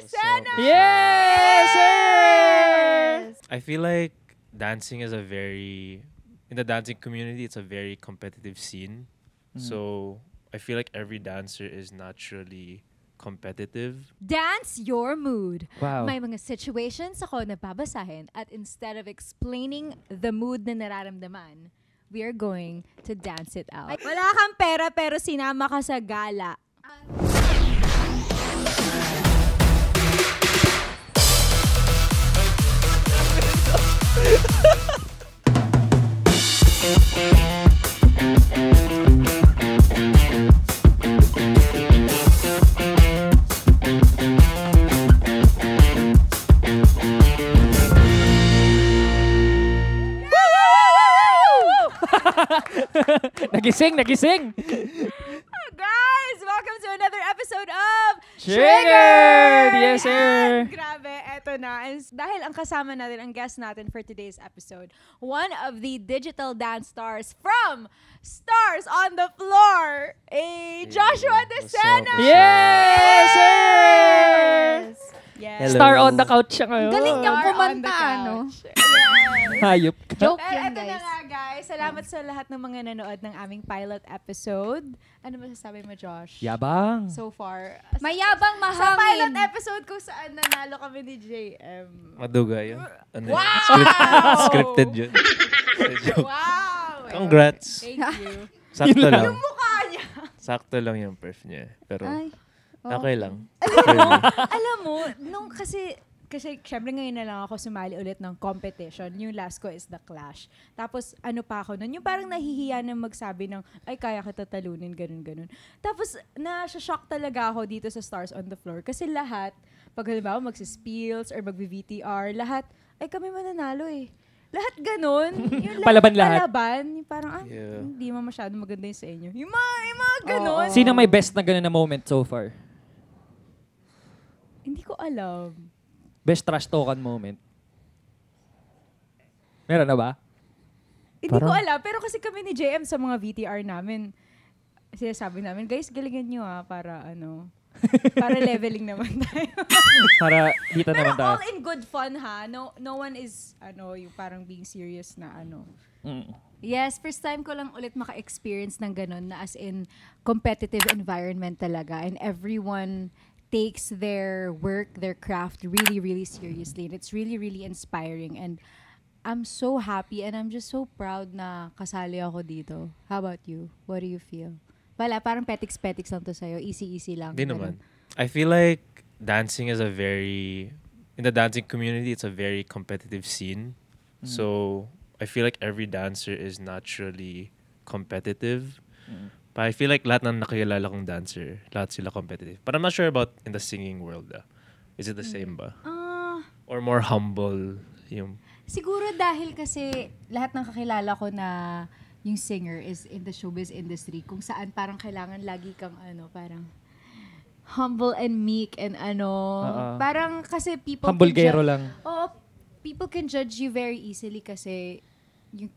Desena! Yes, sir! I feel like dancing is in the dancing community, it's a very competitive scene. So I feel like every dancer is naturally competitive. Dance your mood. Wow. May mga situations ako na babasahin at instead of explaining the mood na nararamdaman, we are going to dance it out. Wala kang pera pero sinama ka sa gala. Nagising! Guys, welcome to another episode of Triggered! Yes, sir! And grabe, eto na. And dahil ang kasama natin, ang guest natin for today's episode, one of the digital dance stars from Stars on the Floor, Joshua Desena! Yes, sir! Yes. Hello. Star on the couch siya ngayon. Galing niyang Star on kumanta, the ano? couch. Yes. Hayop ka. Joke Well, yun, eto na guys. nga, guys. Salamat sa lahat ng mga nanood ng aming pilot episode. Ano masasabi mo, Josh? Yabang. So far. Mayabang Sa pilot mahangin. episode kung saan nanalo kami ni JM. Maduga yun. Ano yun? Wow! Scripted yun. Joke. Wow! Congrats. Thank you. Sakto lang. Yung mukha niya. Sakto lang yung perf niya. Pero Ay. okay lang. Alam mo, nung kasi syempre ngayon na lang ako sumali ulit ng competition. Yung last ko is The Clash. Tapos ano pa ako nun, yung parang nahihiya na magsabi ng, ay kaya kita talunin, ganun. Tapos na-shock talaga ako dito sa Stars on the Floor. Kasi lahat, pag halimbawa magsispills or mag-VTR, lahat, ay kami mananalo eh. Lahat ganun. Yung Palaban lahat. Palaban. Yung parang, Yeah. hindi mo masyado maganda yung sa inyo. Yung mga ganun. Sino may best na gano'n na moment so far? Hindi ko alam. Best trash talkan moment? Meron na ba? Hindi ko Parang- alam. Pero kasi kami ni JM sa mga VTR namin, sinasabi namin, guys, galingan nyo para para leveling naman tayo. Para dito Pero naman tayo. all in good fun ha. No one is, yung parang being serious na Mm. Yes, first time ko lang ulit maka-experience ng ganun na as in competitive environment talaga. And everyone takes their work, their craft really, really seriously. And it's really, really inspiring. And I'm so happy and I'm just so proud na kasali ako dito. How about you? What do you feel? Wala, parang petiks-petiks lang to sa'yo. Easy-easy lang. Di naman. I feel like dancing is in the dancing community, it's a very competitive scene. So I feel like every dancer is naturally competitive. But I feel like lahat ng nakilala kong dancer, lahat sila competitive. But I'm not sure about in the singing world. Is it the same ba? Or more humble? Yung Siguro dahil kasi lahat ng kakilala ko na yung singer is in the showbiz industry, kung saan parang kailangan lagi kang parang humble and meek and parang kasi people Hambulgero lang. Oo, people can judge you very easily kasi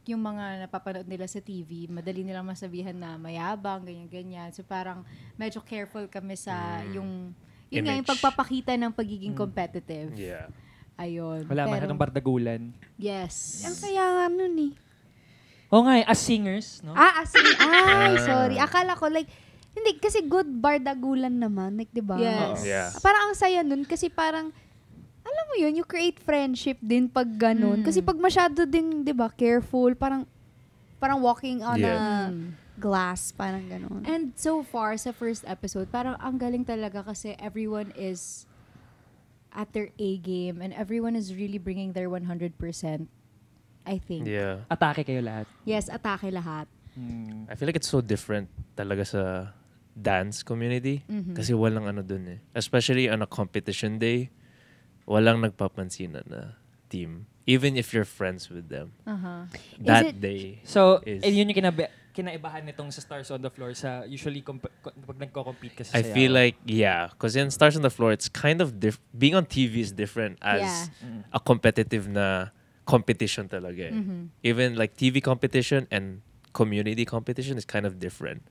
yung mga napapanood nila sa TV, madali nilang masabihan na mayabang, ganyan-ganyan. So parang medyo careful kami sa yung nga, yung Image. pagpapakita ng pagiging competitive. yeah. Ayun. Wala masyadong bardagulan. Yes. Ang saya nga nun eh. Oo nga, as singers, no? Sorry. Akala ko like, hindi, kasi good bardagulan naman. Like, diba? Yes. Yeah. Parang ang saya nun kasi parang, alam mo yun, you create friendship din pag ganun. Kasi pag masyado din, di ba, careful, parang walking on a glass, parang ganun. And so far, sa first episode, parang ang galing talaga kasi everyone is at their A game and everyone is really bringing their 100%, I think. Yeah. Atake kayo lahat. Yes, atake lahat. I feel like it's so different talaga sa dance community. Kasi walang dun eh. Especially on a competition day, walang nagpapansinan na team. Even if you're friends with them. That day. So, is- yun yung kinaibahan nitong sa Stars on the Floor sa usually pag nagko-compete kasi I sayaw. feel like, because in Stars on the Floor, it's kind of being on TV is different as Yeah. a competitive na competition talaga eh. Even like TV competition and community competition is kind of different.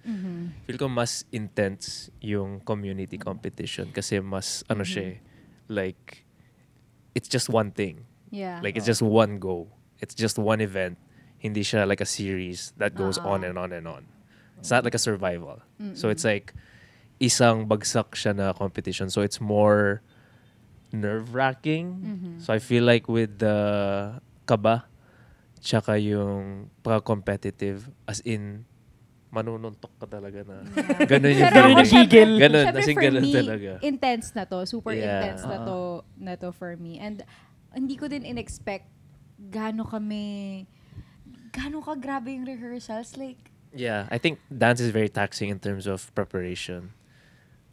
Feel ko mas intense yung community competition kasi mas siya eh, like it's just one thing. Yeah. Like it's just one go. It's just one event. Hindi siya like a series that goes on and on and on. It's not like a survival. So it's like isang bagsak siya na competition. So it's more nerve-wracking. So I feel like with the kaba, tsaka yung pagka-competitive, as in, manununtok ka talaga na. Ganun yung Pero ako, feeling. gigil. Ganun, syempre as in for ganun me, talaga. intense na to. Super Yeah. intense na to for me. And hindi ko din in-expect gaano ka grabe yung rehearsals. Like, Yeah, I think dance is very taxing in terms of preparation.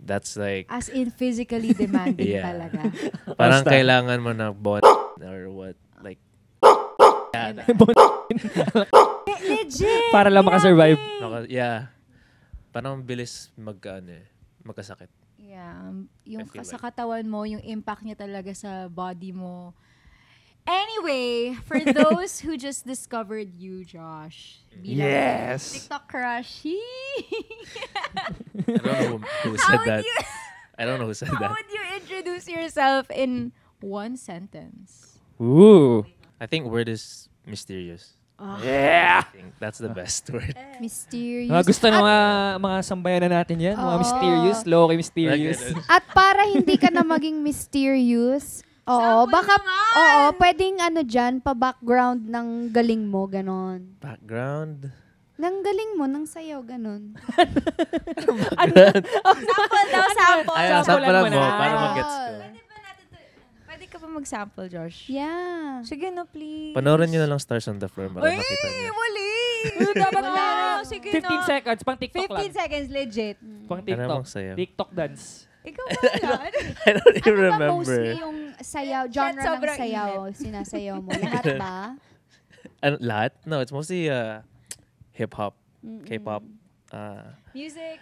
That's like, as in physically demanding Yeah. talaga. parang Basta. kailangan mo na bond or what. Like, Legit! Para lang makasurvive. yeah. Parang bilis magkasakit. Yeah. Yung I feel sa like- katawan mo, yung impact niya talaga sa body mo. Anyway, for those who just discovered you, Josh. bilang Yes. TikTok crush. I don't know who How said would that. you, I don't know who said how that. would you introduce yourself in one sentence? Ooh. I think word is mysterious. Yeah. I think that's the best word. Mysterious. Mga gusto ng mga sambayan na natin yan. Mga Oo. mysterious, low-key mysterious. At para hindi ka na maging mysterious, oo, Sample baka, naman! oo, pwedeng dyan, pa-background ng galing mo, ganon. Background. Nang galing mo, nang sayaw, ganon. Sample daw, sample. Ay, Sample sample mo mo na. para mag-gets ko. Pwede ka pa mag-sample, Josh? Yeah. Sige na, please. Panoorin nyo na lang Stars on the Floor para Uy, makita nyo. wali! Dapat Wala. na. Sige 15 na. seconds, pang TikTok 15 lang. seconds, legit. Pang Ano TikTok. bang sayaw? TikTok dance. Ikaw ba? I don't even Ano ba remember. mostly yung sayaw, genre ng sobrang sayaw, sinasayaw mo? Lahat ba? Lahat? No, it's mostly hip-hop, K-pop. Music.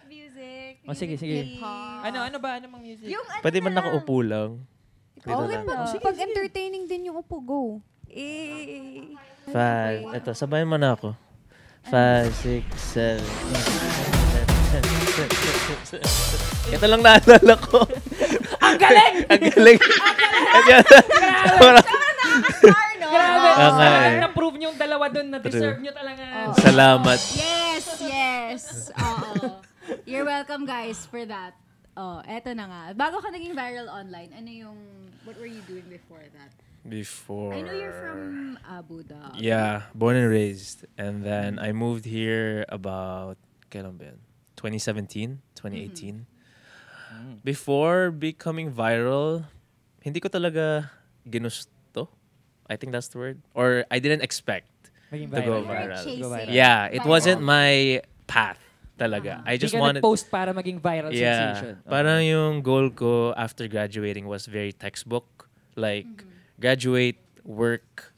Oh, sige, sige. please. Ano ba? Ano mang music? Yung ano Pwede man na lang. nakaupo lang. Dito Okay lang. lang. Sige, Pag entertaining din yung upo, go. Eh, Five. Ito, sabayan mo na ako. 5, 6, 7. Ito lang naalala ko. Ang galing! Ang galing. star, no? Grabe. Oo nga eh. Na-prove nyo yung dalawa dun na deserve nyo talaga. Salamat. Yes. Oo. You're welcome, guys, for that. Oh, eto na nga. Bago ka naging viral online, what were you doing before that? Before. I know you're from Abu Dhabi. Yeah, born and raised. And then I moved here about, kailan ba yun? 2017, 2018. Before becoming viral, hindi ko talaga ginusto. I think that's the word. Or I didn't expect Maging to go viral. viral. Chasing. Go viral. Yeah, it Viral. wasn't my path talaga. I Hindi just ka wanted... nag-post para maging viral sensation. Yeah. Parang yung goal ko after graduating was very textbook. Like, graduate, work,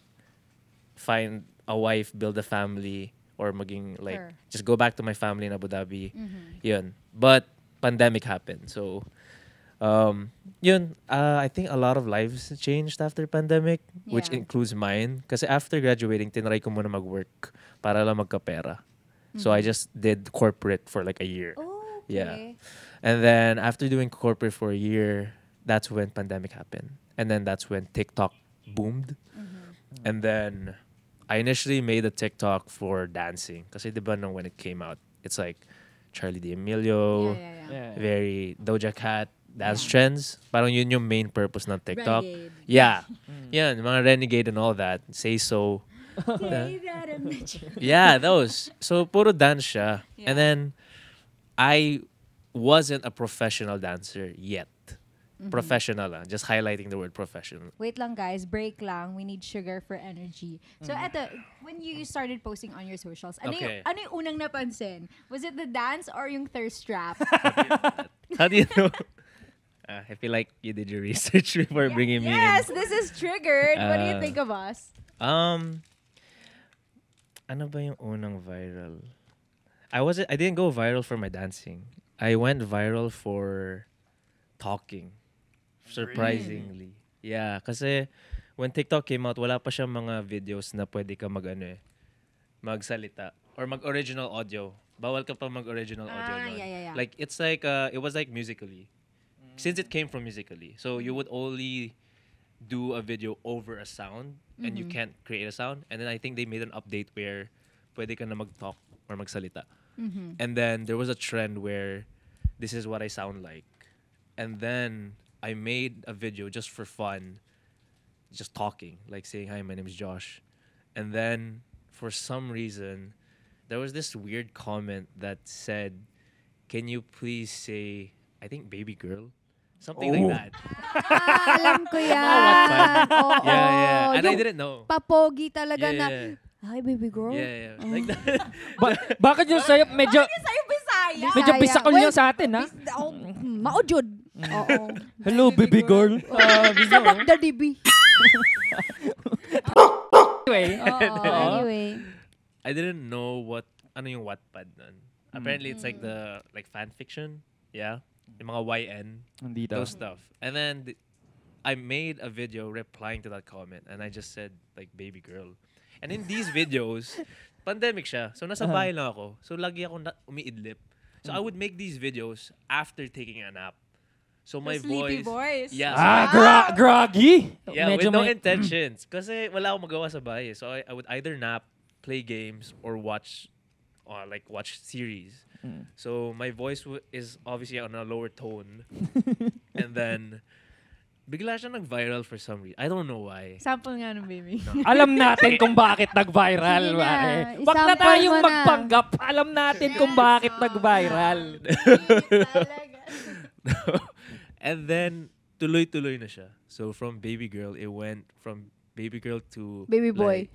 find a wife, build a family, or maging like, Sure. just go back to my family in Abu Dhabi. Yun. But, pandemic happened. So, yun. I think a lot of lives changed after pandemic, which Yeah. includes mine. Kasi after graduating, tinry ko muna mag-work para lang magkapera. So, I just did corporate for like a year. Oh, okay. Yeah. And then after doing corporate for a year, that's when pandemic happened. And then that's when TikTok boomed. And then I initially made a TikTok for dancing. Kasi diba nung when it came out, it's like Charlie D'Amelio, Yeah. Yeah. very Doja Cat, dance trends. Parang yun yung main purpose ng TikTok. Renegade. Yeah. Yan, mga Renegade and all that. Say So. Say that I met you. Yeah, those. So, puro dance siya. Yeah. And then, I wasn't a professional dancer yet. Professional lang. Just highlighting the word professional. Wait lang, guys. Break lang. We need sugar for energy. So, eto, when you started posting on your socials, Okay. ano yung unang napansin? Was it the dance or yung thirst trap? How do you know? I feel like you did your research before bringing me Yes, this is triggered. What do you Uh, think of us? in. Ano ba yung unang viral? I didn't go viral for my dancing. I went viral for talking. Surprisingly. Yeah, kasi when TikTok came out, wala pa siyang mga videos na pwede ka magsalita or mag-original audio. Bawal ka pa mag-original audio nun. Yeah. Like, it's like, it was like Musically. since it came from Musically, so you would only do a video over a sound and you can't create a sound. And then I think they made an update where pwede ka na mag-talk or magsalita. And then there was a trend where this is what I sound like. And then I made a video just for fun, just talking, like saying, hi, my name is Josh. And then for some reason, there was this weird comment that said, can you please say, I think baby girl? Something like that. Alam ko yan. Oo. Yeah. And I Yung didn't know. papogi talaga Yeah, na, yeah. hi baby girl. Yeah. Like that. Bakit yung sa'yo medyo Sa'yo, Bisaya. medyo Bisaya. pisakol Well, niyo sa atin, ha? Maujod. Oo. Hello, baby girl. Sabak the DB. Anyway. Anyway. I didn't know ano yung Wattpad nun. Apparently it's like the fan fiction. Yeah. Yung mga YN. Nandito. Those stuff. And then I made a video replying to that comment and I just said like baby girl. And in these videos, pandemic siya. So nasa bahay lang ako. So lagi ako umiidlip. So I would make these videos after taking a nap. So my Sleepy voice. voice. Yeah. Groggy. Yeah, Medyo with no may- intentions. Kasi wala akong magawa sa bahay. So I would either nap, play games, or watch series. So my voice is obviously on a lower tone. And then, bigla siya nag-viral for some reason. I don't know why. Sample nga ng baby. Alam natin kung bakit nag-viral, Sige na, pare. Wag na isample tayong mo na. magpanggap. Alam natin kung bakit nag-viral. And then, tuloy-tuloy na siya. So from baby girl, it went from baby girl to Baby boy.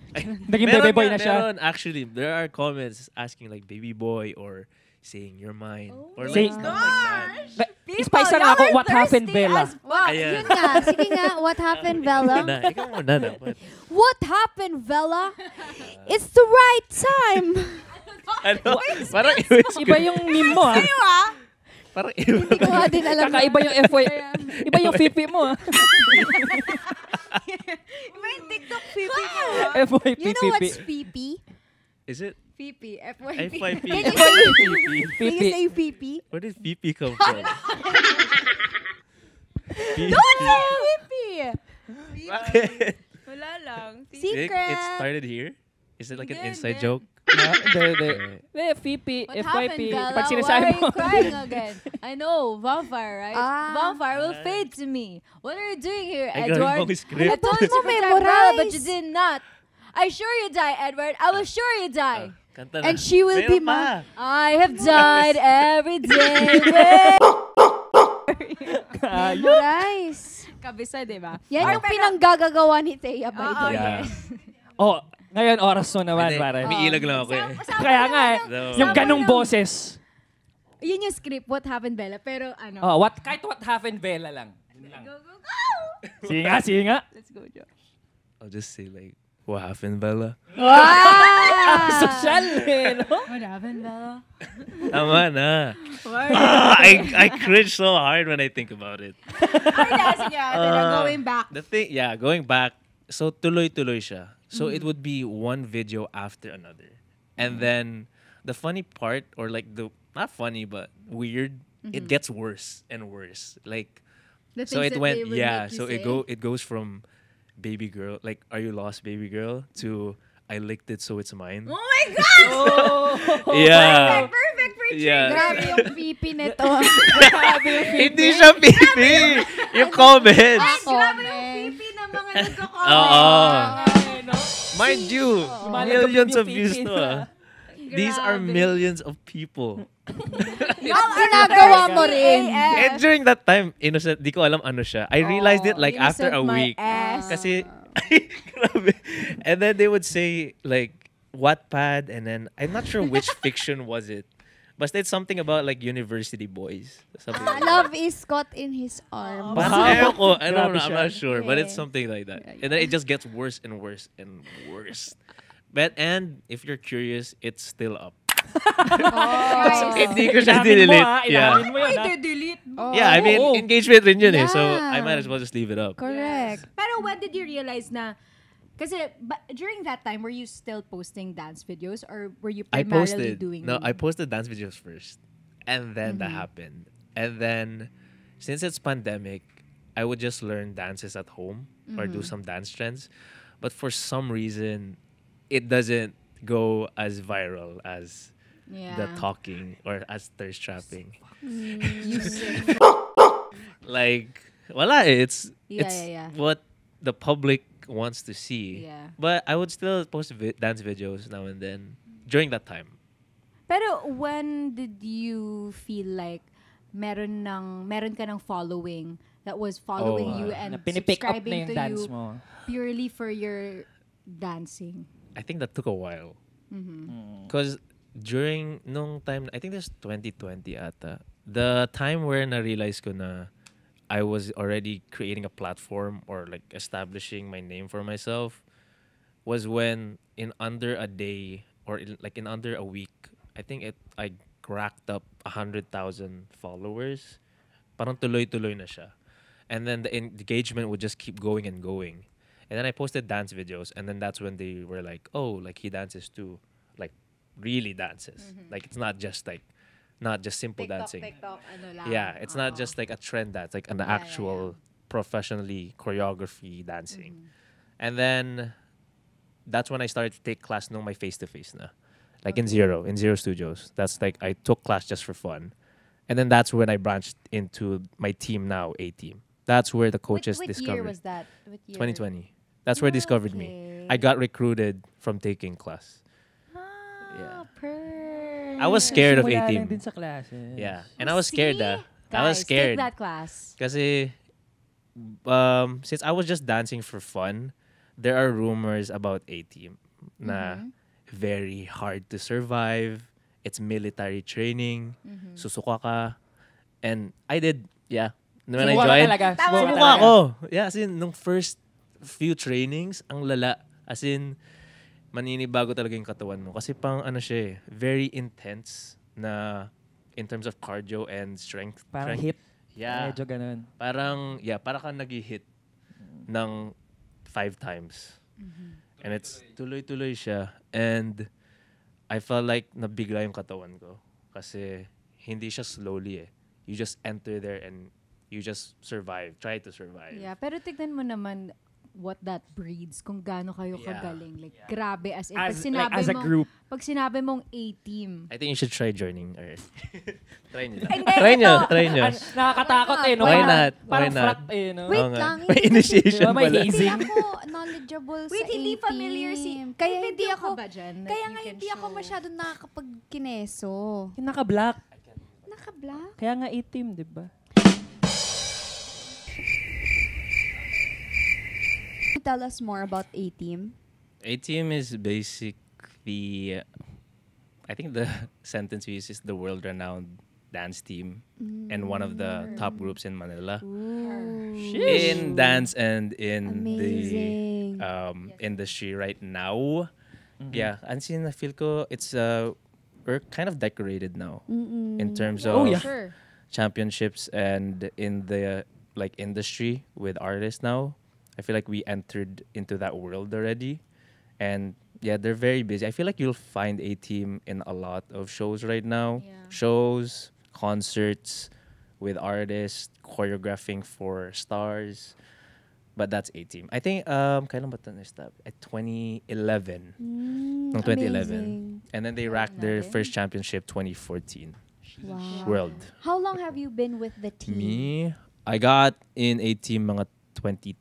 Naging baby boy na siya. Meron, actually, there are comments asking like baby boy or saying you're mine. Or Say- like stuff like that. Spice na ako, what happened, Bella? Ayan. Yun nga. Sige nga. What happened, Bella? Ikaw muna dapat. What happened, Bella? It's the right time. Ano? Parang Iba yung meme mo, ha? Parang Hindi ko nga din alam. Kakaiba yung FY. Iba yung FYP mo, ha? Iba yung TikTok pipi mo. FYP. You know what's PP? Is it Pipi. FYP. FYP? Can you say Can you PP. say PP? Where did PP come from? Don't say PP! Bakit? Wala lang. Secret. It started here? Is it like an Hindi, inside hindi. joke? Hindi. FYP. What FYP. happened, Bella? Pag Why sinasabi are mo. you crying again? I know, vampire, right? Ah. Vampire will fade to me. What are you doing here, Ay, grabe Edward? mong script. I told you to Mo protect memorize. Bella, but you did not. I sure you die, Edward. I will sure you die. Kanta na. And she will be Meron pa. I have died every day with... Memorize. Kabisa, di ba? Yan yung pinanggagawa ni Thea, by the Oo, way. Yeah. Oh, ngayon oras mo naman, Hindi, pare. may ilag lang ako eh. Kaya nga eh. No. Yung ganong boses. Yun yung script, What Happened, Bella. Pero ano... Oh, kahit what happened, Bella lang. Go, go, go! Sige nga. Let's go, Josh. I'll just say like, what happened, Bella? Social eh, no? What happened, Bella? Tama na. I cringe so hard when I think about it. Going back. The thing, going back, so tuloy-tuloy siya. So it would be one video after another. And then the funny part, or like not funny, but weird, it gets worse and worse. Like, The so things it that went, they would make you so say. it goes from baby girl, like, are you lost, baby girl, to I licked it so it's mine. Oh my God! Yeah. Perfect for Yeah. Grabe yung pipi nito. Hindi siya pipi! Yung comment! Grabe yung pipi ng mga nagko-comment. Oo. Eh, no? Mind you, millions of views to These are Grabe. millions of people. Ang ginagawa mo rin. And during that time, innocent, di ko alam ano siya. I realized it like after a week. Kasi, grabe. And then they would say like, Wattpad, and then, I'm not sure which fiction was it. But it's something about like university boys. Something like that. Love is caught in his arms. Parang ewan ko, I don't Grabe know, I'm siya. not sure. But it's Yeah. something like that. And then it just gets worse and worse and worse. And if you're curious, it's still up. Hindi ko siya Inamin mo, delete. ha? Yeah. Inamin mo yun, ha? delete mo. Yeah, I mean, Oo. engagement rin yun eh. So, Yeah. I might as well just leave it up. Correct. Pero when did you realize na, kasi during that time, were you still posting dance videos or were you I primarily posted. doing... No, I posted dance videos first. And then that happened. And then, since it's pandemic, I would just learn dances at home or do some dance trends. But for some reason, it doesn't go as viral as the talking or as thirst trapping. You sick. Like, wala eh. It's Yeah. what the public wants to see. Yeah. But I would still post dance videos now and then during that time. Pero when did you feel like meron ka ng following that was following you and Na pinipick up na subscribing yung to dance you mo. purely for your dancing? I think that took a while. Mm-hmm. Because during nung time, I think this 2020 ata, the time where na-realize ko na I was already creating a platform or like establishing my name for myself was when in under a day or in under a week, I think I racked up 100,000 followers. Parang tuloy-tuloy na siya. And then the engagement would just keep going and going. And then I posted dance videos, and then that's when they were like, oh, like he dances too. Like, really dances. Like, it's not just simple dancing. Yeah, it's not just like a trend dance, like an actual professionally choreography dancing. And then that's when I started to take class nung my face-to-face na. Like in Zero Studios. That's like, I took class just for fun. And then that's when I branched into my team now, A-Team. That's where the coaches What discovered. year was that? 2020. That's where they discovered me. I got recruited from taking class. Yeah. I was scared of Simula lang A-Team. din sa classes. Yeah. And I was scared I was Guys, scared. take that class. Kasi since I was just dancing for fun, there are rumors about A-Team na very hard to survive. It's military training. Susuka ka. And I did, yeah. When I Sumuka ka joined, talaga. sumuka ako. Yeah, as in, nung first few trainings, ang lala. As in, maninibago talaga yung katawan mo. Kasi pang ano siya eh, very intense na in terms of cardio and strength. Parang strength. hip. Yeah. Medyo ganun. Parang, yeah, para kang nag-hit ng 5 times. And it's tuloy-tuloy siya. And I felt like nabigla yung katawan ko. Kasi hindi siya slowly eh. You just enter there and you just survive. Try to survive. Yeah, pero tignan mo naman what that breeds, kung gaano kayo kagaling. Like, grabe. As in, As a group. Pag sinabi mong A-Team. I think you should try joining. Or try nyo. Hindi, Try nyo. Nakakatakot eh. No? Why Parang- not? Why Parang not? frat eh. No? Wait Oo nga. lang, May initiation Diba, may pala. Hindi hazing. ako knowledgeable Wait, sa hindi 18. familiar Kaya may hindi video ako, ka ba dyan that kaya you nga can hindi ako show? masyadong nakakapag-kineso. Yung naka-black. Naka-black? Kaya nga 18, di ba? Tell us more about A-Team. A-Team is basically, I think the sentence we use is the world-renowned dance team and one of the top groups in Manila. In dance and in Amazing. the industry right now. Yeah, and sin I feel ko it's we're kind of decorated now in terms of Oh, yeah. Sure. championships and in the like industry with artists now. I feel like we entered into that world already. And yeah, they're very busy. I feel like you'll find A-Team in a lot of shows right now. Yeah. Shows, concerts with artists, choreographing for stars. But that's A-Team. I think kailan ba ito na-stop? At 2011. Noong 2011. Amazing. And then they racked their first championship 2014 Wow. world. How long have you been with the team? Me, I got in A-Team mga 2020.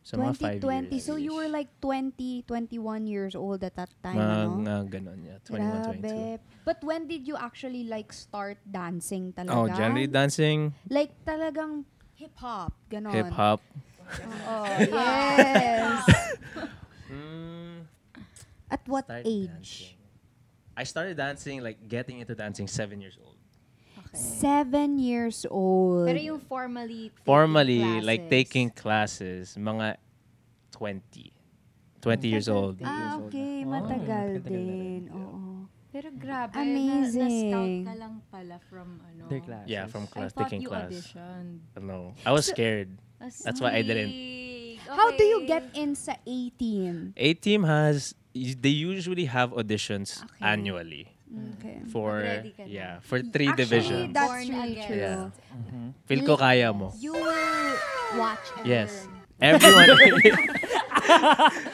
So mga 5 2020. years. So you were like 20, 21 years old at that time, mga ganon, yeah. 21, 22. Grabe. But when did you actually like start dancing talaga? Oh, generally dancing, Like talagang hip-hop, ganon. hip-hop. Oh, yes. At what Started age? dancing. I started dancing, like getting into dancing 7 years old. 7 years old. Pero yung formally Like taking classes, mga 20 years old. Ah, okay. Matagal matagal na din. rin. Oo. Pero grabe, Amazing. na-scout ka lang pala from ano. Their classes. Yeah, from I class, thought taking you class. auditioned. No, I was scared. That's why I didn't. How do you get in sa A-Team? A-Team they usually have auditions Okay. annually. Okay. for Mag-ready ka na. for 3 Actually, divisions. that's Born really again. true. Yeah. Feel ko kaya mo. You will watch and Yes. learn. Everyone.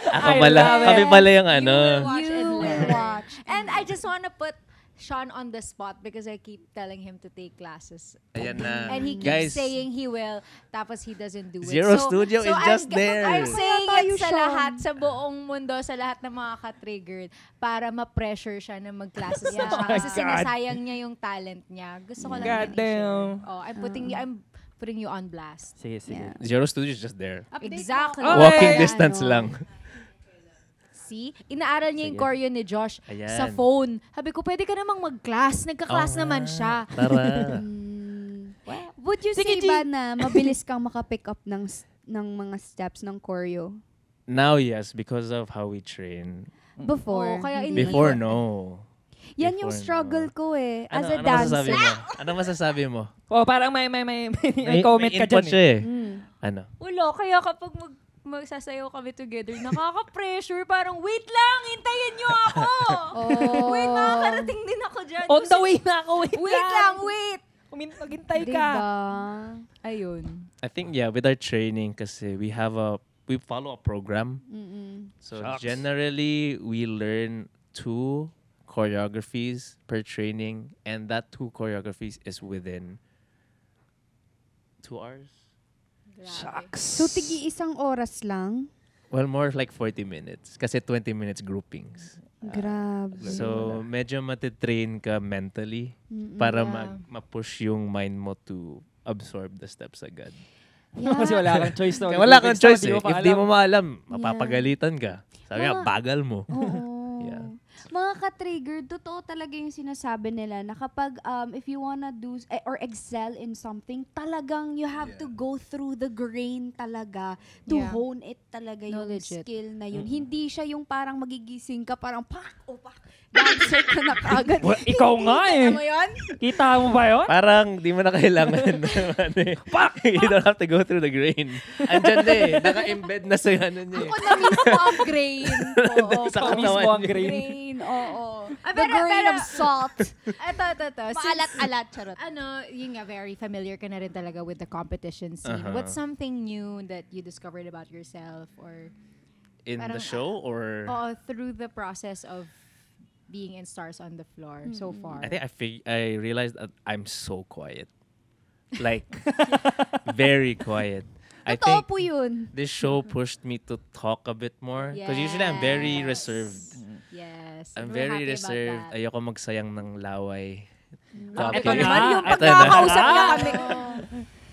Kami pala yung ano. Watch You and will learn. watch. And I just wanna put Sean on the spot because I keep telling him to take classes. Ayan na. And he keeps Guys, saying he will, tapos he doesn't do it. Zero Studio is just there. I'm saying Kaya tayo, it sa Sean. lahat, sa buong mundo, sa lahat ng mga ka-triggered, para ma-pressure siya na mag-classes na siya. Kasi sinasayang niya yung talent niya. Gusto ko lang God din damn. i-share. Oh, I'm putting you on blast. Sige, sige. Yeah. Zero Studio is just there. Exactly. Okay. Walking Ay, distance lang. See? Inaaral niya yung Sige. choreo ni Josh Ayan. sa phone. Sabi ko, pwede ka namang mag-class. Nagka-class Oo naman nga. siya. Tara. Would you Sige, say G. ba na mabilis kang makapick up ng mga steps ng choreo? Now, yes, because of how we train. Before? Oo, kaya hindi. Before, no. Yan yung Before, struggle no. ko eh. As a Ano dancer. masasabi mo? Ano masasabi mo? Oh, parang may comment ka input dyan siya eh. Mm. Ano? Wala, kaya kapag magsasayaw kami together, nakaka-pressure. Parang, wait lang, hintayin niyo ako. Oh. Wait, makakarating din ako dyan. On the way na ako, Wait lang, wait. Maghintay ka. Diba? Ayun. I think, yeah, with our training, kasi we follow a program. Mm-mm. So, Shucks. generally, we learn 2 choreographies per training, and that 2 choreographies is within 2 hours. Shucks. So, tigi-isang oras lang? Well, more like 40 minutes. Kasi 20 minutes groupings. Grabe. So, medyo matitrain ka mentally Mm-mm. para Yeah. ma-push yung mind mo to absorb the steps agad. Yeah. Kasi wala kang choice. No? Kaya wala kang choice eh. Di mo pa If di alam. mo maalam, mapapagalitan ka. Sabi nga, Mga- bagal mo. Oo. Yeah. Mga ka-trigger, totoo talaga yung sinasabi nila na kapag if you wanna do or excel in something, talagang you have to go through the grain talaga to Yeah. hone it talaga No, yung legit. skill na yun. Hindi siya yung parang magigising ka, parang pak, dancer ka na kagad. Well, ikaw nga eh. Alam mo yun? Kita mo ba yun? Parang di mo na kailangan. You don't have to go through the grain. Andyan na eh. Naka-embed na sa ano niya eh. Ako na mismo ang grain. Oo, Sa Ikaw mismo katawan ang niya. grain. grain, oo. Ah, The grain of salt. Ito. Maalat-alat, charot. Ano, yun nga, very familiar ka na rin talaga with the competition scene. Uh-huh. What's something new that you discovered about yourself or In the Parang, show or... through the process of being in Stars on the Floor so far? I think I realized that I'm so quiet. Like, very quiet. I Totoo think po yun. this show pushed me to talk a bit more. Because usually I'm very Yes. reserved. Yes. I'm we're very happy about reserved. that. Ayoko magsayang ng laway. Grabe Ito ka na. naman yung Ito na. pagkakausap niya kami.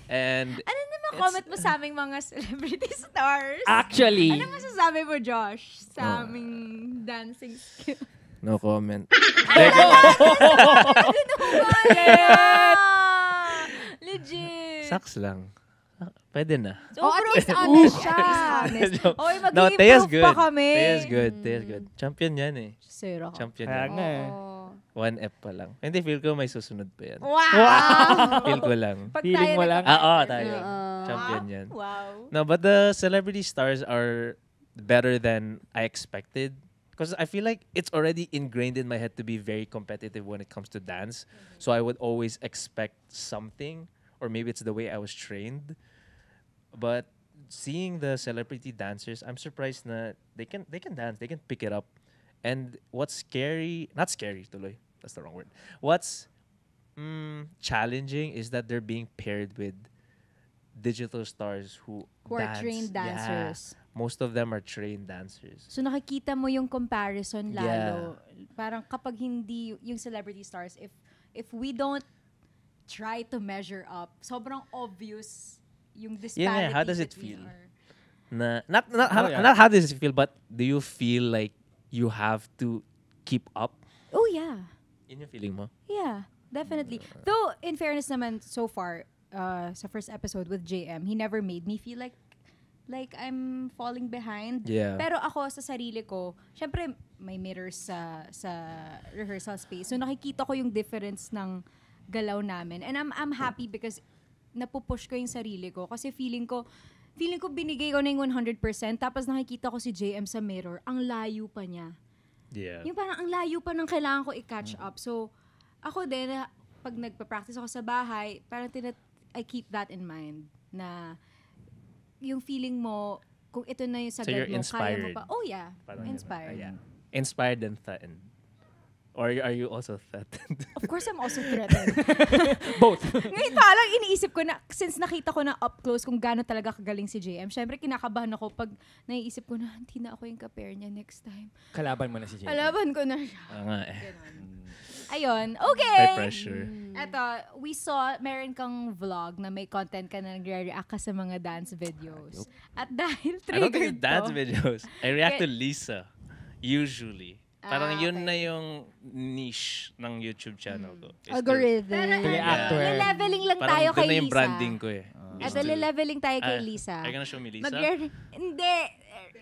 And Ano naman comment mo sa aming mga celebrity stars? Actually, Ano masasabi mo, Josh, Oh. sa aming dancing skill? no comment. Legit. Sucks lang. Pwede na. Oh, at least honest siya. Oy, No, Tea's mag-i-improve good. pa kami. Tea's good. Tea's good. Champion yan eh. Zero ka. Champion Kaya yan. nga eh. Oo. 1F pa lang. Hindi, feel ko may susunod pa yan. Wow! Feel ko lang. Pag Feeling tayo mo lang? Oo, tayo. Oo. Champion yan. Wow. No, but the celebrity stars are better than I expected. Because I feel like it's already ingrained in my head to be very competitive when it comes to dance. So I would always expect something, or maybe it's the way I was trained. But seeing the celebrity dancers, I'm surprised that they can dance, they can pick it up. And what's scary, not scary, tuloy. That's the wrong word. What's challenging is that they're being paired with digital stars who Who are dance. trained dancers. Yeah. Most of them are trained dancers. So nakikita mo yung comparison lalo. Yeah. Parang kapag hindi yung celebrity stars, if we don't try to measure up, sobrang obvious yung disparity. Yeah, how does it between feel? our- Not how does it feel, but do you feel like you have to keep up? Oh yeah. Yun yung feeling mo? Yeah, definitely. Though, in fairness naman, so far, sa first episode with JM, he never made me feel like I'm falling behind. Yeah. Pero ako, sa sarili ko, syempre, may mirrors sa rehearsal space. So, nakikita ko yung difference ng galaw namin. And I'm happy because napupush ko yung sarili ko. Kasi feeling ko binigay ko na yung 100%. Tapos nakikita ko si JM sa mirror. Ang layo pa niya. Yeah. Yung parang ang layo pa ng kailangan ko i-catch up. So, ako din, pag nagpa-practice ako sa bahay, parang I keep that in mind na yung feeling mo, kung ito na yung sagad you're mo, kaya mo inspired. pa. Oh yeah, Parang inspired. yeah. Inspired and threatened. Or are you also threatened? Of course, I'm also threatened. Both. Ngayon parang iniisip ko na, since nakita ko na up close kung gaano talaga kagaling si JM, syempre kinakabahan ako pag naiisip ko na, hindi na ako yung ka-pair niya next time. Kalaban mo na si JM. Alaban ko na siya. Nga eh. Ayun, okay. High pressure. Eto, we saw, meron kang vlog na may content ka na nagre-react ka sa mga dance videos. At dahil I don't triggered think it's dance to, videos. I react to Okay. Lisa. Usually. Parang yun okay. na yung niche ng YouTube channel ko. Is to- Algorithm. Pero Reactor. leveling lang Parang tayo doon kay na yung Lisa. branding ko eh. Is Eto, to- leveling tayo kay Ah, Lisa. Are you gonna show me Lisa? Hindi.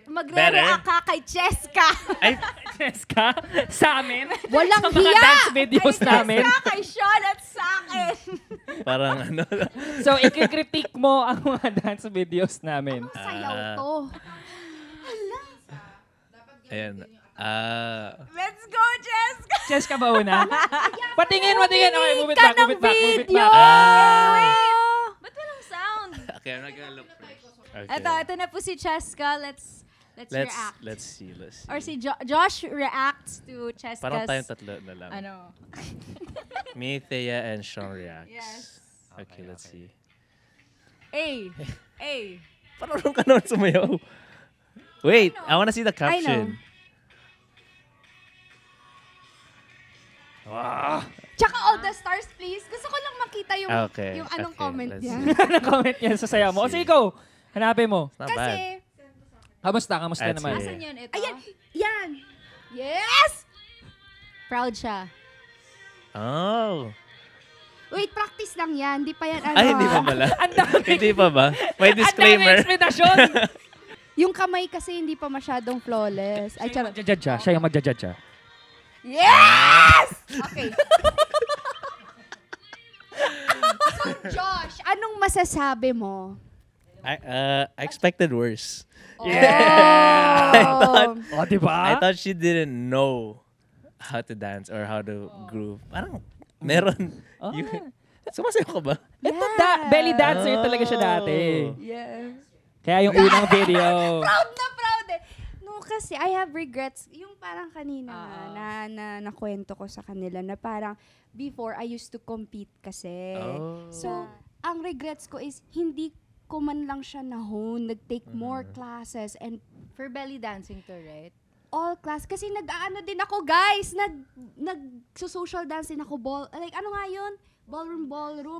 Magre-react ka kay Cheska. Ay, Jessica, sa amin. Walang sa mga hiya! dance videos namin. Cheska kay Sean at sa akin. parang ano. So, ikikritik mo ang mga dance videos namin. Sayaw to. Ayan. Let's go, Cheska. Jessica ba una? Patingin. Okay, move it Ka back, move ng it back, move it video. back. Ba't walang sound? Okay, I'm not gonna look first. Okay. Ito na po si Cheska. Let's react. Let's see. Or si Josh reacts to Cheska's... Parang tayong tatlo na lang. Ano? Me, Thea, and Sean reacts. Yes. Okay, let's see. A. Parang ka naman sumayaw. Wait, I wanna see the caption. Tsaka all the stars, please. Gusto ko lang makita yung, Okay, yung anong okay, comment let's niya. see. Anong comment yan sa sayaw mo? O sige, go. Hanapin mo. It's not Kasi, bad. Kamusta That's naman? it. Asan yun ito? ayan, yan. Yes! Proud siya. Oh. Wait, practice lang yan. Hindi pa yan ano. Ay, hindi pa pala. Hindi pa ba? May Ang dami disclaimer. explanation. Yung kamay kasi hindi pa masyadong flawless. Ay, charot. Magja-judge siya. Siya yung magja-judge siya. Yes! Okay. So, Josh, anong masasabi mo? I expected worse. Yeah! O, di ba? I thought she didn't know how to dance or how to groove. Parang meron. Oh. Sumasayaw ka ba? Ito, belly dancer talaga siya dati. Yes. Kaya yung unang video. Proud na proud eh. No, kasi I have regrets. Yung parang kanina na nakwento ko sa kanila na parang before I used to compete kasi. Oh. So, ang regrets ko is hindi ko man lang siya na-hone, nag-take more classes and For belly dancing to, right? all class. Kasi nag-ano din ako, guys. Nag-social dance din ako. Like, ano nga yun? Ballroom.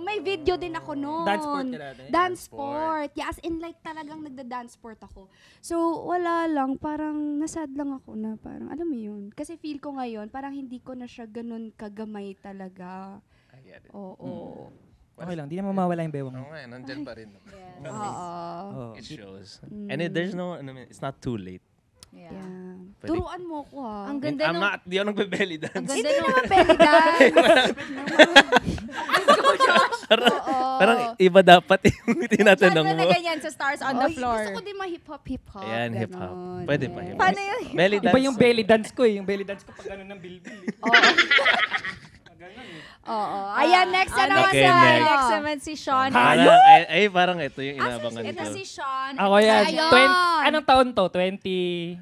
May video din ako noon. Dance sport ka dati? Dance sport. Yeah, as in like talagang nagda-dance sport ako. So, wala lang. Parang nasad lang ako na parang, alam mo yun. Kasi feel ko ngayon, parang hindi ko na siya ganun kagamay talaga. I get it. Oo. Okay lang, di naman mawala yung bewang mo. Oo nga, nandyan pa rin. Oo. It shows. And there's no, it's not too late. Yeah. Yeah. Pwede- Turuan mo ko ha. Ang ganda I'm nung... not, di ako nagbe-belly Ang dance. ganda Hindi nung... naman belly dance. Parang iba dapat yung tinatanong Saan mo. na ganyan sa Stars on the Floor? Gusto ko din ma-hip-hop. Ayan, hip-hop. ganon. Pwede pa Yeah. yun. Paano yun? Belly dance. Iba yung belly dance ko eh. Yung belly dance ko pag gano'n ng bilbil eh. Oo. Ayan, next na naman Okay, sa next. Next naman si Sean. Parang, parang ito yung inabangan Ito ko. si Sean. Ako yan. Ayun. Anong taon to? 20...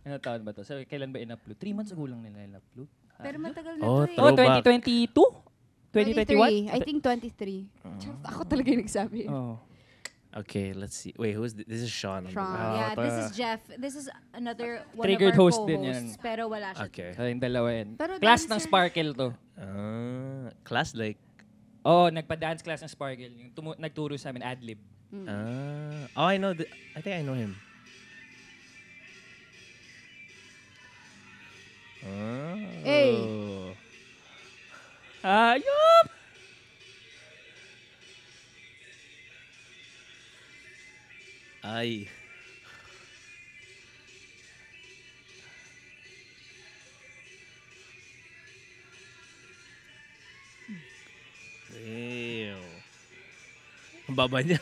Anong taon ba to? So, kailan ba in-upload? 3 months ago lang nila in-upload. Pero matagal na Oh, to eh. Oh, Throwback. 2022? 2021? 23. I think 23. Ako talaga yung nagsabi. Oh. Okay, let's see. Wait, this is Sean. Sean. Yeah, Ah, this pa- is Jeff. This is another one Triggered of our host din co-hosts. yan. Pero wala siya. Okay. Yung dalawa yan. Pero Class dancer- ng Sparkle to. Class like, Oo, nagpa-dance class ng Sparkle. Yung nagturo sa amin, ad-lib. I know, I think I know him. Hey. Ayop! Ay. Damn. Ang baba niya.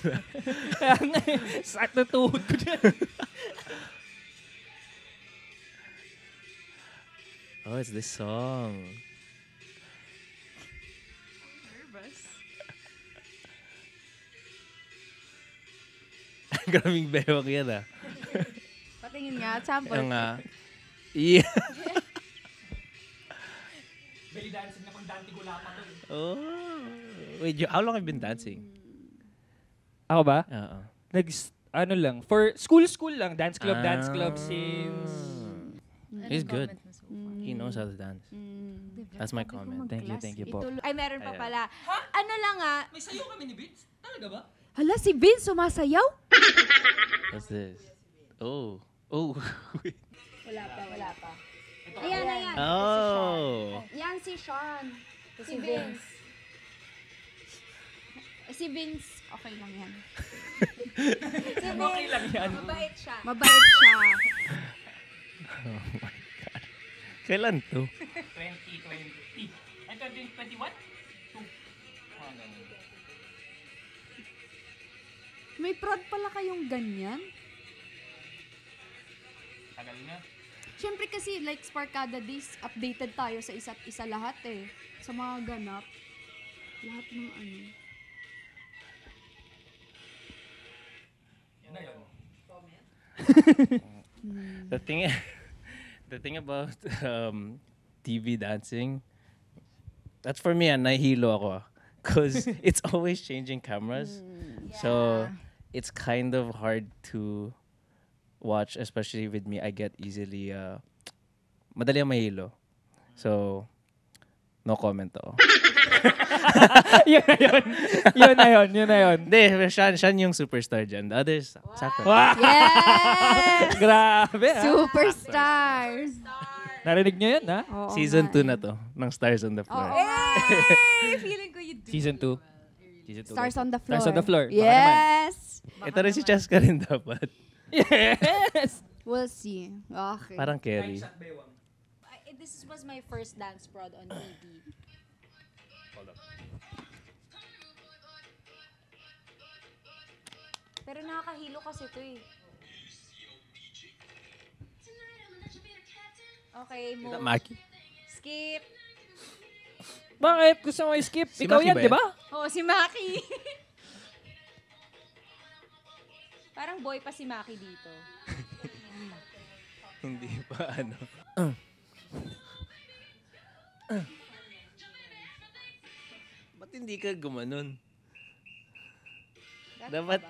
Kaya nga, sakto tuhod ko dyan. Oh, it's this song. Grabing bewang yan ah. Patingin nga, sample. Yung yeah. Belly dancing na pang dante ko pa to. Oh. Wait, how long have you been dancing? Ako ba? Oo. Ano lang, for school lang, dance club since... He's good. He knows how to dance. That's my comment. Thank you po. Ay, meron pa Ayan. pala. Ano lang May sayo kami ni Vince? Talaga ba? Hala, si Vince sumasayaw? What's this? Oh. Oh. Wala pa. Ayan. Oh. Yan si Sean. Si Vince. Si Vince, okay lang yan. Si Vince, Okay lang yan. Mabait siya. mabait siya. Kailan to? 2020. Ay, 2021? May prod pala kayong ganyan? Tagal na. Siyempre kasi like Sparkada Days, updated tayo sa isa't isa lahat eh. Sa mga ganap. Lahat ng ano. Yan na yun. The thing about TV dancing, that's for me, nahihilo ako. Because it's always changing cameras. So, it's kind of hard to watch, especially with me. I get easily, madali ang mahilo. So, no comment ako. Yun na yun. Hindi, siya yung superstar dyan. The others, sakto. Wow! Yes! Grabe ah. Superstars! Narinig nyo yun ha? Oo Season nga 2 na to, ng Stars on the Floor. Oo nga. Hey, feeling ko you do. Season 2. Stars on the floor. Stars on the floor. Baka Yes! Ito rin si Cheska rin dapat. Yes! We'll see. Okay. Parang Kerry. This was my first dance prod on TV. Pero nakakahilo kasi ito eh. Okay, move. Maki. Skip. Bakit? Gusto mo i-skip? Si Ikaw Maki yan, ba di yan? ba? Oo, si Maki. Parang boy pa si Maki dito. Hindi pa ano. Ba't hindi ka gumanon? Dapat.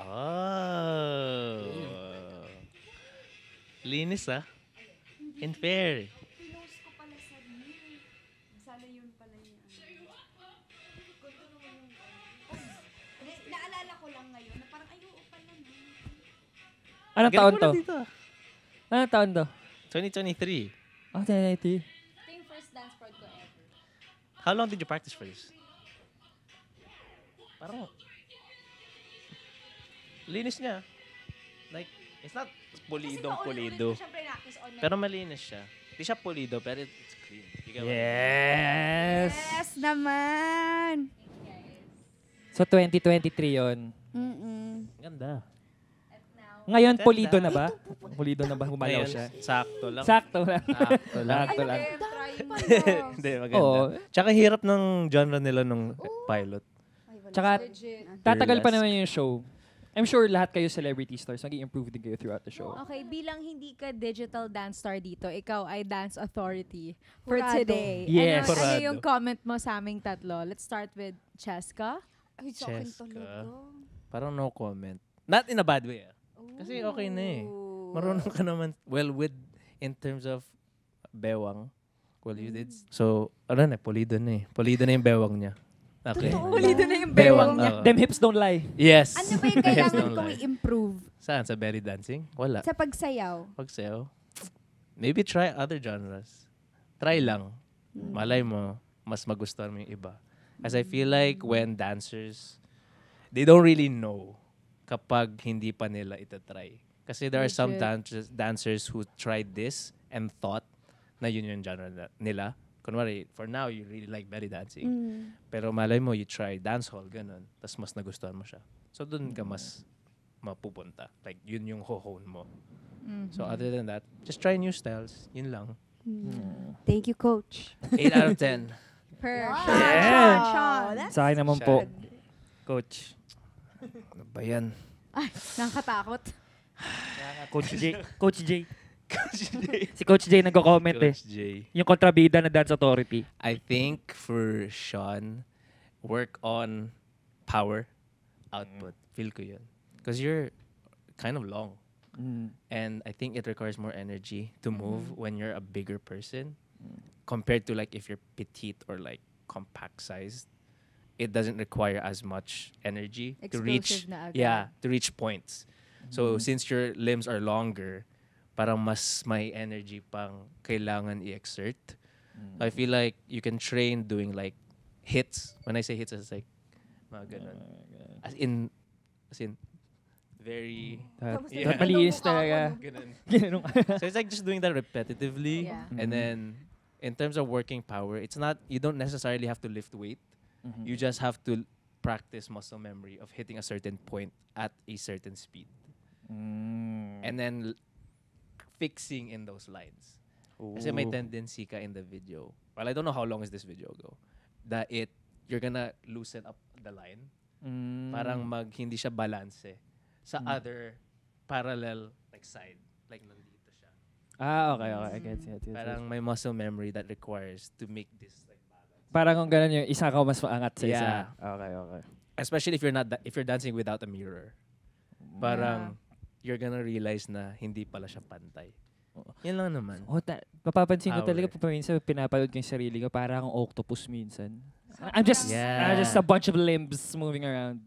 Oh. Linis ah. And fair. Pinost ko pala sa Neil. Sana yun pala yung naalala ko lang ngayon na parang ayoko pala na. Anong taon to? Dito. Anong taon to? 2023. Oh, 1080. Ito yung first dance prod ko ever. How long did you practice for this? Parang linis niya. Like, it's not pulido. Pero malinis siya. Hindi siya pulido, pero it's clean. Yes! Yes naman! So, 2023 yon. Ganda. Ngayon, pulido na ba? Pulido na ba? Humalaw Ngayon, siya? sakto lang. Sakto lang. Sakto lang. Sakto lang. Hindi, maganda. Oo. Tsaka hirap ng genre nila nung pilot. Tsaka, tatagal pa naman yung show. I'm sure lahat kayo celebrity stars, nag-i-improve din kayo throughout the show. Okay, bilang hindi ka digital dance star dito, ikaw ay dance authority for Purado. today. Yes. Ano Purado. yung comment mo sa aming tatlo? Let's start with Cheska. Ay, sa akin Cheska. talaga. Parang no comment. Not in a bad way. Kasi okay na eh. Marunong ka naman in terms of bewang. Well, you did. So, pulido na eh. Pulido na yung bewang niya. Okay. Pulido na yung Bewang. bewang niya. Them hips don't lie. Yes. Ano ba yung Yes, kailangan don't kong lie. i-improve Saan? Sa belly dancing? Wala. sa pagsayaw? Pagsayaw. Maybe try other genres. Try lang. Malay mo, mas magustuhan mo yung iba. As I feel like when dancers, they don't really know kapag hindi pa nila itatry. Kasi there are some dancers who tried this and thought na yun yung genre nila. kunwari, for now, you really like belly dancing. Mm. Pero malay mo, you try dancehall, ganun. Tapos mas nagustuhan mo siya. So, dun ka mas mapupunta. Like, yun yung ho-hone mo. So, other than that, just try new styles. Yun lang. Thank you, Coach. 8 out of 10. Perfect. Yeah. Sa akin naman po, Coach. Ano ba yan? Nakakatakot. Coach J. Coach J. Si Coach J nagko-comment eh. Coach J. Yung kontrabida na Dance Authority. I think for Sean, work on power, output. Feel ko yun. Because you're kind of long. And I think it requires more energy to move when you're a bigger person compared to like if you're petite or like compact sized. It doesn't require as much energy to reach Explosive na agad. to reach points. So since your limbs are longer, parang mas may energy pang kailangan i-exert. I feel like you can train doing like hits. When I say hits, it's like mga ganun. As in very Dapat malinis talaga. ganun. Ganun. So it's like just doing that repetitively. Yeah. And then in terms of working power, it's not, you don't necessarily have to lift weight. You just have to practice muscle memory of hitting a certain point at a certain speed. And then fixing in those lines. Kasi may tendency ka in the video. Well, I don't know how long is this video go. That you're gonna loosen up the line. Parang hindi siya balance sa other parallel like side. Like nandito siya. Okay. I get it. Parang may muscle memory that requires to make this like balance. Parang kung ganun yung isa ka mas maangat sa isa. Yeah. Okay. Especially if you're dancing without a mirror. Parang you're gonna realize na hindi pala siya pantay. Yan lang naman. Mapapansin ko talaga Power. minsan pinapanood ko yung sarili ko para akong octopus minsan. I'm just a bunch of limbs moving around.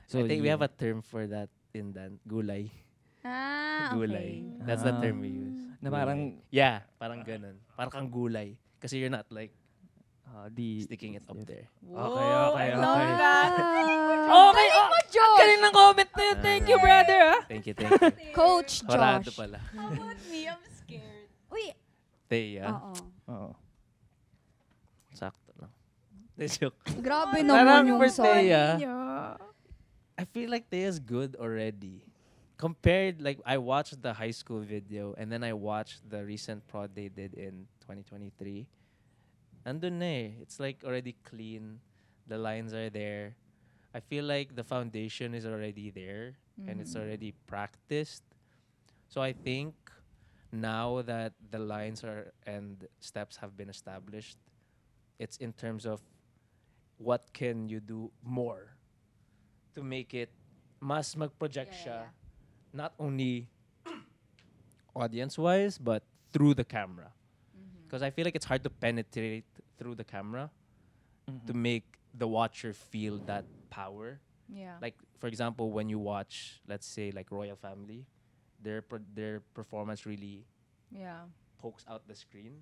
So I think we have a term for that in that. Gulay. Gulay. Okay. That's the term we use. Na parang Yeah, parang ganun. Parang kang gulay. Kasi you're not like sticking it up there. Okay. Love that. Okay. Ang galing ng comment na yun. Thank you, brother. Thank you. Coach Parado Josh. pala. How about me? I'm scared. Uy, Thea. oo. Sakto lang. Joke. Grabe Parang naman yung for song. Thea, I feel like Thea's good already. Compared, like, I watched the high school video and then I watched the recent prod they did in 2023. Andun na eh. It's like already clean. The lines are there. I feel like the foundation is already there and it's already practiced. So I think now that the lines are and steps have been established, it's in terms of what can you do more to make it mas mag-project siya, not only audience-wise, but through the camera. Because I feel like it's hard to penetrate through the camera to make the watcher feel that power. Yeah. Like, for example, when you watch, let's say, like Royal Family, their performance really pokes out the screen.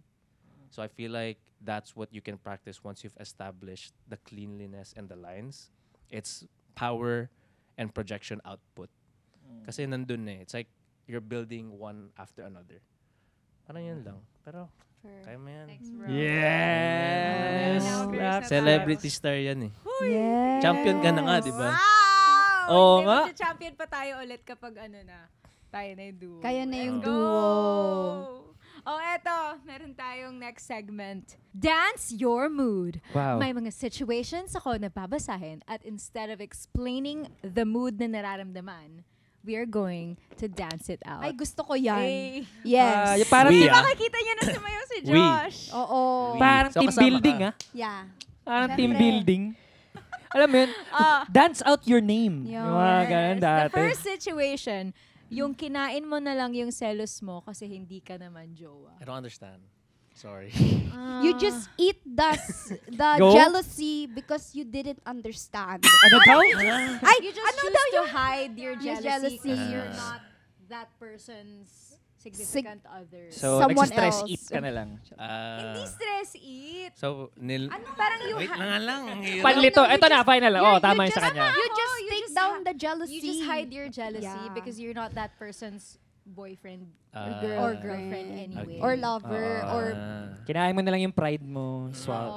So I feel like that's what you can practice once you've established the cleanliness and the lines. It's power and projection output. Kasi nandun eh. It's like you're building one after another. Parang yun lang. Pero, kaya mo yan. Thanks, bro. Yes. Celebrity star yan eh. Yes. Champion ka na nga, di ba? Wow! Oo Hindi, nga. magcha-champion pa tayo ulit kapag tayo na yung duo. Kaya na yung Let's go! duo. Oh, eto. Meron tayong next segment. Dance your mood. Wow. May mga situations ako na babasahin at instead of explaining the mood na nararamdaman, we are going to dance it out. Ay, gusto ko yan. Hey. Yes. yung parang We, Makikita niyo na sumayaw si Josh. Oo. Parang So, team kasama building ka. Yeah. Parang Syempre. team building. Alam mo yun? Dance out your name. Yes. Yung mga ganun The dati. first situation, yung kinain mo na lang yung selos mo kasi hindi ka naman jowa. I don't understand. Sorry. You just eat the Go? jealousy because you didn't understand. Ano daw? Ay, You just ano choose daw to yung hide your Your jealousy jealousy. because you're not that person's significant other. So, Someone nagsistress else. eat ka na lang. Hindi stress eat. So, Ano parang you Wait lang nga lang. ang hirap. Panlito. Ito na, final. Oh, tama yung just- sa kanya. You just you take just down the jealousy. You just hide your jealousy Yeah. because you're not that person's boyfriend Or girlfriend girlfriend. anyway. Or lover. Or Kinain mo na lang yung pride mo. Swap.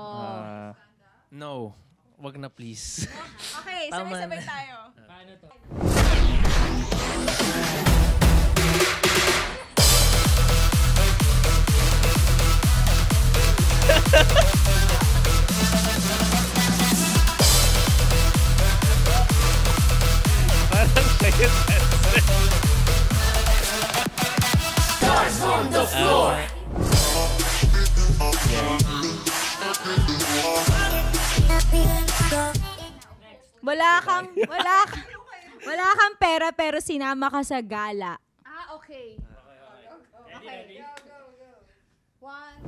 No. Wag na please. Okay, Tama sabay-sabay na. tayo. Paano to? Parang kayo. Wala kang pera pero sinama ka sa gala. Okay. Okay. Go. One.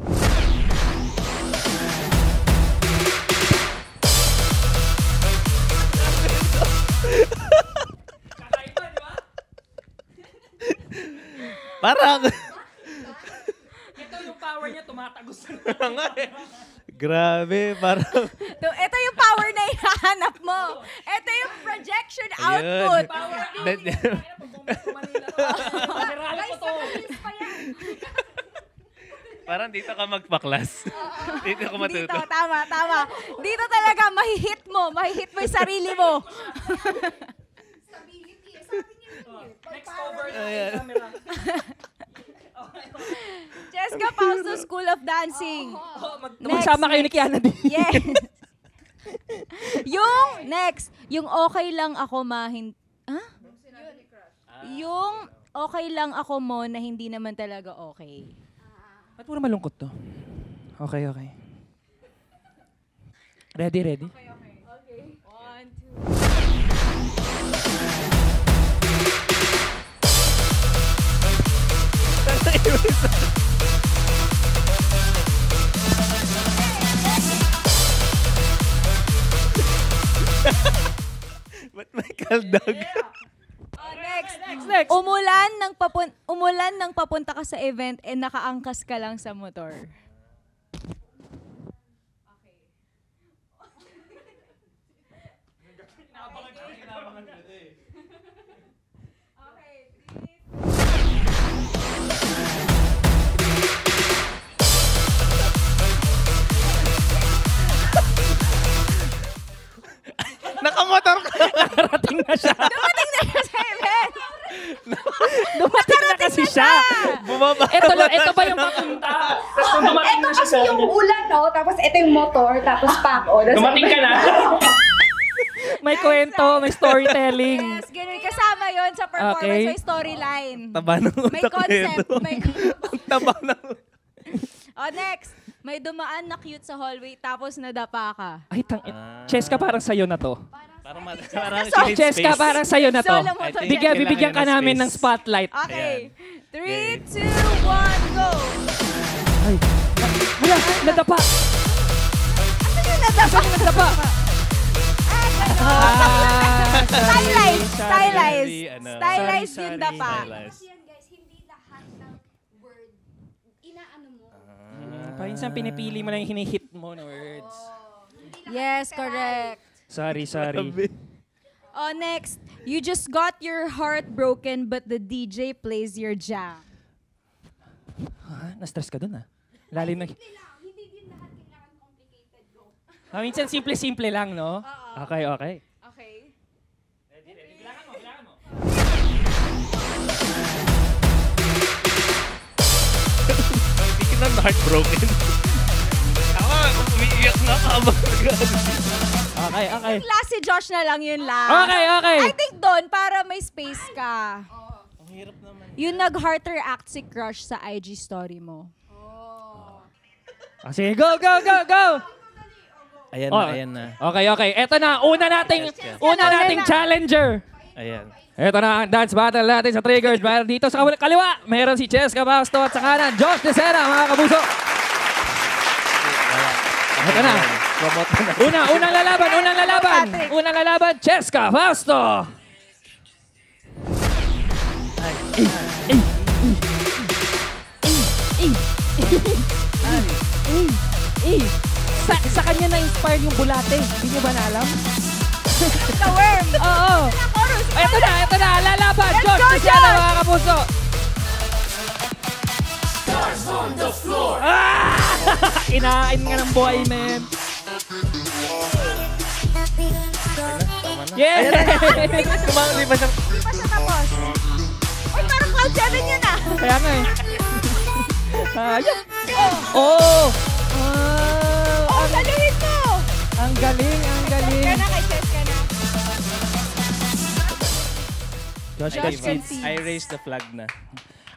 Kakaiba, di ba? Parang. Ito yung power niya, tumatagos na. Grabe, parang. Ito yung power na hinahanap mo. Ito yung projection output. Power That- Guys, nakalinis pa yan. Parang dito ka magpa-class. Dito ka matuto. Dito, tama. Dito talaga, mahihit mo yung sarili mo. Stability. Sabi niya Next over na Ayan. yung camera. Cheska Fausto School of Dancing. Magsama kayo ni Kiana din. Yes. Yung next, yung okay lang ako Yung okay lang ako mo na hindi naman talaga okay. Ba't puro malungkot to? Okay. Ready? Okay. 1, 2. Ba't may kaldag? Next. Umulan nang papunta ka sa event and nakaangkas ka lang sa motor. Nakamotor ka! Narating na siya. Dumating na siya sa event! Dumating na kasi siya. Bumaba. Ito ba yung papunta? Tapos kung dumating na siya sa Yung ulan, no? Tapos ito yung motor, tapos pako. dumating ka na. May kwento, may storytelling. Yes, ganun. Kasama yon sa performance, Okay. may storyline. Taba ng May utak concept. nito. Ang taba ng Next. May dumaan na cute sa hallway tapos nadapa ka. Ay, Cheska, parang sa'yo na to. Parang Cheska, parang sa'yo na to. Solo mo to. Bigyan ka namin ng spotlight. Okay. 3, Okay. 2, 1, go! Ay, wala, nadapa. Ano yung nadapa? Nadapa. Stylize yung dapa. Kasi yan guys, hindi lahat ng word inaano mo. Paminsan pinipili mo lang yung hinihit mo na words. Yes, correct. Sorry. Next. You just got your heart broken but the DJ plays your jam. Na-stress ka dun Lalim na. Hindi din lahat kailangan complicated go. Minsan simple-simple lang, no? Okay. Okay. Kailangan mo. Speaking of heartbroken. Ako, umiiyak na habang Okay. Last si Josh na lang yun lang. Okay. I think doon, para may space ka. Ang hirap naman. Yung nag-heart react si crush sa IG story mo. Sige, go! Ayan Oh. na. Okay. Eto na, una nating challenger. Ayan. Ito na ang dance battle natin sa Triggers. Meron dito sa kaliwa, meron si Cheska Fausto at sa kanan, Josh Desena, mga kabuso. Ito na. Promote mo na. Unang lalaban, Cheska Fausto. Sa kanya na-inspire yung bulate. Hindi niyo ba naalam? The worm! Oo. Ito na, lalaban. Let's Josh go, Desena, Josh! mga kapuso. Inain nga ng buhay, man. Yeah! Kumangli ba siyang... Hindi pa siya tapos. Uy, parang Cloud 7 yun ah. Kaya nga eh. Ayun. Oh! Oh, galuhin mo! Ang galing, ang galing. Kaya na, kay Chess ka na. Josh Josh concedes. concedes. I raised the flag na.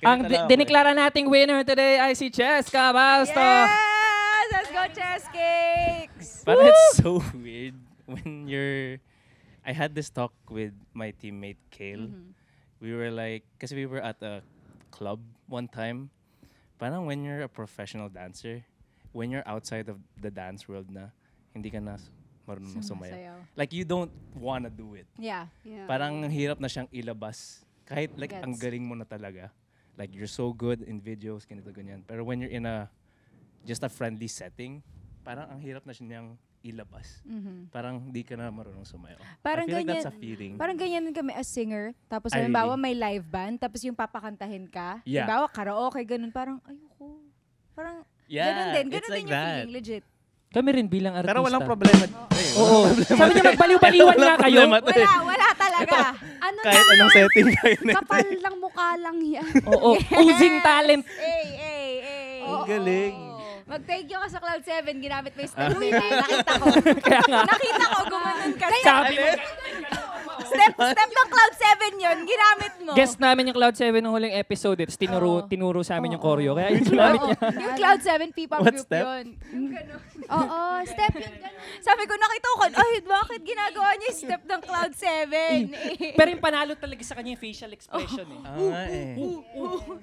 Ang diniklara nating winner today ay si Cheska Basto. Yes! Let's go, Chess Cakes! But it's so weird when you're... I had this talk with my teammate Kale. We were like, kasi we were at a club one time. Parang when you're a professional dancer, when you're outside of the dance world na, hindi ka na marunong sumayaw. Sayaw. Like you don't wanna do it. Yeah. Parang ang hirap na siyang ilabas. Kahit like ang Gets. galing mo na talaga. Like you're so good in videos, ganito ganyan. Pero when you're in just a friendly setting, parang ang hirap na siyang ilabas. Parang di ka na marunong sumayaw. Parang I feel like ganyan, that's a feeling. parang ganyan din kami as singer. Tapos Ay, halimbawa really? may live band, tapos yung papakantahin ka. Yeah. Halimbawa karaoke, ganun. Parang ayoko. Parang Yeah, ganun din. Ganun it's din like yung that. feeling. Legit. Kami rin bilang artista. Pero walang problema. Oo. Sabi niya magbaliw-baliwan nga kayo. Wala talaga. Ano Kahit na, anong setting kayo na. kapal lang mukha lang yan. Oo. Oozing talent. Hey. Ang galing. Mag-thank you ka sa Cloud 7. Ginamit mo yung step nila. Nakita ko. Nakita ko. Gumanon ka. Sabi mo. Step ng Cloud 7 yun. Ginamit mo. Guest namin yung Cloud 7 ng huling episode. Tapos tinuro sa amin yung choreo. Kaya yung ginamit niya. Yung Cloud 7 P-pop What group step? yun. Yung ganun. Oo, step yung ganun. Sabi ko, nakita ko, ay, bakit ginagawa niya yung step ng Cloud 7? Pero yung panalo talaga sa kanya yung facial expression eh.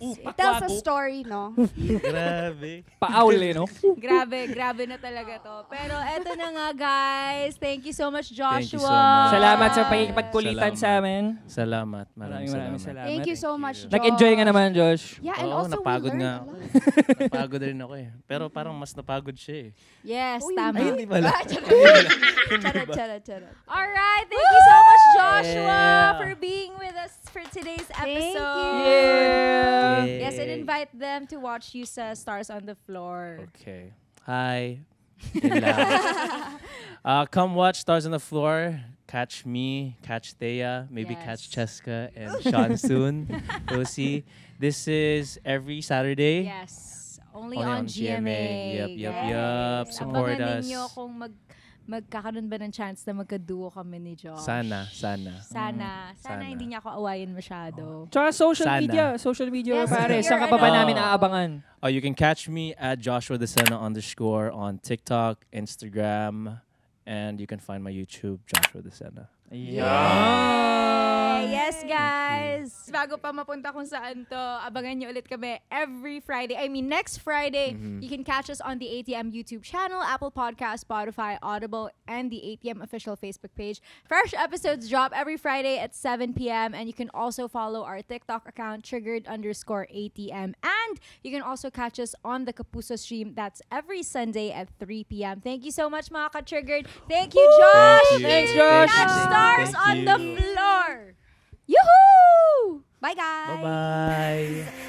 It tells a story, no? Grabe. Paaul eh, no? Grabe na talaga to. Pero eto na nga, guys. Thank you so much, Joshua. Thank you so much. Salamat sa pagkikipagkulitan sa amin. Salamat. Maraming salamat. Thank you so much, Josh. Nag-enjoy nga naman, Josh. Yeah, and Oo, also napagod we nga learned ako. a lot. Napagod rin ako eh. Pero parang mas napagod siya eh. Yes, Uy, tama. Ay, hindi pala. Charot. Alright, thank you so much, Joshua, Yeah. for being with us for today's Thank episode. you. Yeah. Yes, and invite them to watch you sa Stars on the Floor. Okay. Hi. Come watch Stars on the Floor. Catch me, catch Thea, maybe Yes. catch Cheska and Sean soon. We'll see. This is every Saturday. Yes, only Only on on GMA. GMA. Yup. Support Abangan us. ninyo kung magkakaroon ba ng chance na magkaduo kami ni Josh. Sana. Sana Sana. hindi niya ako awayin masyado. Tsaka social Sana. media. Social media, Yes, pare. you're Saan ka pa ba ano. namin aabangan? Oh, you can catch me at Joshua Desena _ on TikTok, Instagram, and you can find my YouTube, Joshua Desena. Yes, guys! Bago pa mapunta kung saan to, abangan nyo ulit kami next Friday. You can catch us on the ATM YouTube channel, Apple Podcasts, Spotify, Audible, and the ATM official Facebook page. Fresh episodes drop every Friday at 7 p.m. And you can also follow our TikTok account, triggered_ATM. And you can also catch us on the Kapuso stream. That's every Sunday at 3 p.m. Thank you so much, mga ka-triggered. Thank you, Josh! Thanks, Josh. Catch Stars Thank on you. the Floor! Yoo-hoo! Bye, guys! Bye-bye.